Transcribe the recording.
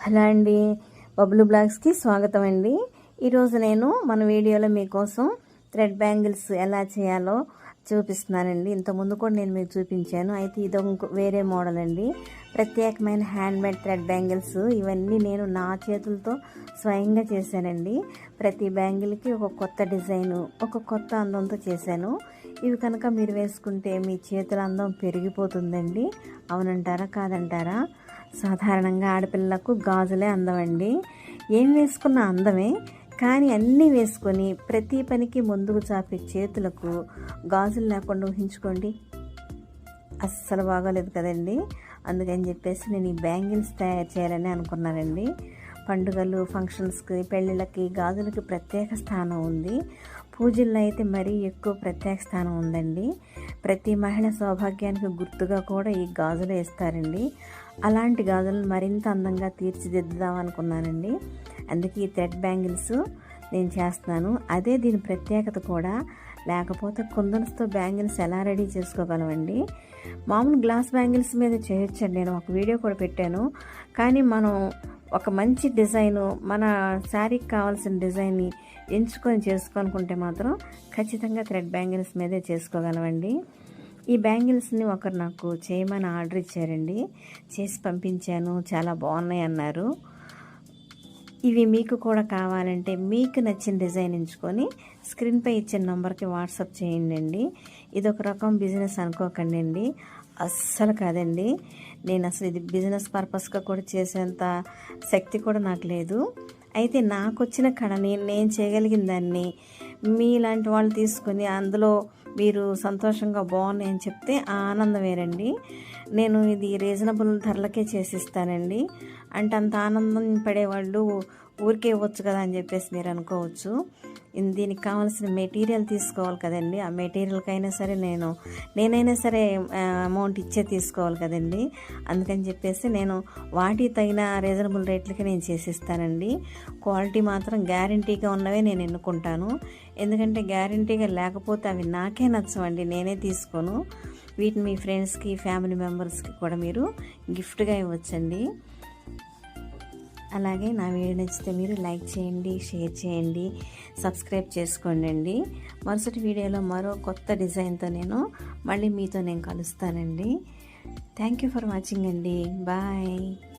Hello అండి, బబ్లు బ్లాగ్స్కి స్వాగతం అండి. ఈరోజు నేను మన వీడియోలో మీకోసం థ్రెడ్ బ్యాంగిల్స్ ఎలా చేయాలో చూపిస్తున్నానండి. ఇంతకుముందు కూడా నేను మీకు చూపించాను. అయితే ఇది వేరే మోడల్ అండి. ప్రత్యేకమైన హ్యాండ్మేడ్ థ్రెడ్ బ్యాంగిల్స్ ఇవన్నీ నేను నా చేతులతో స్వయంగా చేశానండి. ప్రతి బ్యాంగిల్కి ఒక కొత్త డిజైను, ఒక కొత్త అందంతో చేశాను. ఇవి కనుక మీరు వేసుకుంటే మీ చేతుల అందం పెరిగిపోతుందండి. అవునంటారా కాదంటారా? సాధారణంగా ఆడపిల్లలకు గాజులే అందమండి. ఏం వేసుకున్న అందమే, కానీ అన్నీ వేసుకొని ప్రతి పనికి ముందుకు చాపే చేతులకు గాజులు లేకుండా ఊహించుకోండి, అస్సలు బాగోలేదు కదండి. అందుకని చెప్పేసి నేను ఈ బ్యాంగిల్స్ తయారు చేయాలని అనుకున్నానండి. పండుగలు, ఫంక్షన్స్కి, పెళ్ళిళ్ళకి గాజులకి ప్రత్యేక స్థానం ఉంది. పూజల్లో అయితే మరీ ఎక్కువ ప్రత్యేక స్థానం ఉందండి. ప్రతి మహిళ సౌభాగ్యానికి గుర్తుగా కూడా ఈ గాజులు వేస్తారండి. అలాంటి గాజులను మరింత అందంగా తీర్చిదిద్దుదాం అనుకున్నానండి. అందుకే ఈ థ్రెడ్ బ్యాంగిల్స్ నేను చేస్తున్నాను. అదే దీని ప్రత్యేకత కూడా. లేకపోతే కుందన్స్తో బ్యాంగిల్స్ ఎలా రెడీ చేసుకోగలమండి? మామూలు గ్లాస్ బ్యాంగిల్స్ మీద చేయొచ్చండి. నేను ఒక వీడియో కూడా పెట్టాను. కానీ మనం ఒక మంచి డిజైను, మన శారీకి కావాల్సిన డిజైన్ని ఎంచుకొని చేసుకోనుకుంటే మాత్రం ఖచ్చితంగా థ్రెడ్ బ్యాంగిల్స్ మీదే చేసుకోగలమండి. ఈ బ్యాంగిల్స్ని ఒకరు నాకు చేయమని ఆర్డర్ ఇచ్చారండి. చేసి పంపించాను. చాలా బాగున్నాయి అన్నారు. ఇవి మీకు కూడా కావాలంటే మీకు నచ్చిన డిజైన్ ఎంచుకొని స్క్రీన్పై ఇచ్చిన నెంబర్కి వాట్సాప్ చేయండి. ఇది ఒక రకం బిజినెస్ అనుకోకండి అండి, అస్సలు కాదండి. నేను అసలు ఇది బిజినెస్ పర్పస్గా కూడా చేసేంత శక్తి కూడా నాకు లేదు. అయితే నాకు వచ్చిన కళని నేను చేయగలిగిన దాన్ని మీలాంటి వాళ్ళు తీసుకొని అందులో మీరు సంతోషంగా బాగున్నాయని చెప్తే ఆ ఆనందం వేరండి. నేను ఇది రీజనబుల్ ధరలకే చేసిస్తానండి. అంటే అంత ఆనందం పడేవాళ్ళు ఊరికే ఇవ్వచ్చు కదా అని చెప్పేసి మీరు అనుకోవచ్చు. దీనికి కావాల్సిన మెటీరియల్ తీసుకోవాలి కదండి. ఆ మెటీరియల్కైనా సరే నేనైనా సరే అమౌంట్ ఇచ్చే తీసుకోవాలి కదండి. అందుకని చెప్పేసి నేను వాటికి తగిన రీజనబుల్ రేట్లకి నేను చేసిస్తానండి. క్వాలిటీ మాత్రం గ్యారంటీగా ఉన్నవే నేను ఎన్నుకుంటాను. ఎందుకంటే గ్యారంటీగా లేకపోతే అవి నాకే నచ్చవండి, నేనే తీసుకోను. వీటిని మీ ఫ్రెండ్స్కి, ఫ్యామిలీ మెంబర్స్కి కూడా మీరు గిఫ్ట్గా ఇవ్వచ్చండి. అలాగే నా వీడియో నచ్చితే మీరు లైక్ చేయండి, షేర్ చేయండి, సబ్స్క్రైబ్ చేసుకోండి. మరుసటి వీడియోలో మరో కొత్త డిజైన్తో నేను మళ్ళీ మీతో కలుస్తానండి. థ్యాంక్ యూ ఫర్ వాచింగ్ అండి. బాయ్.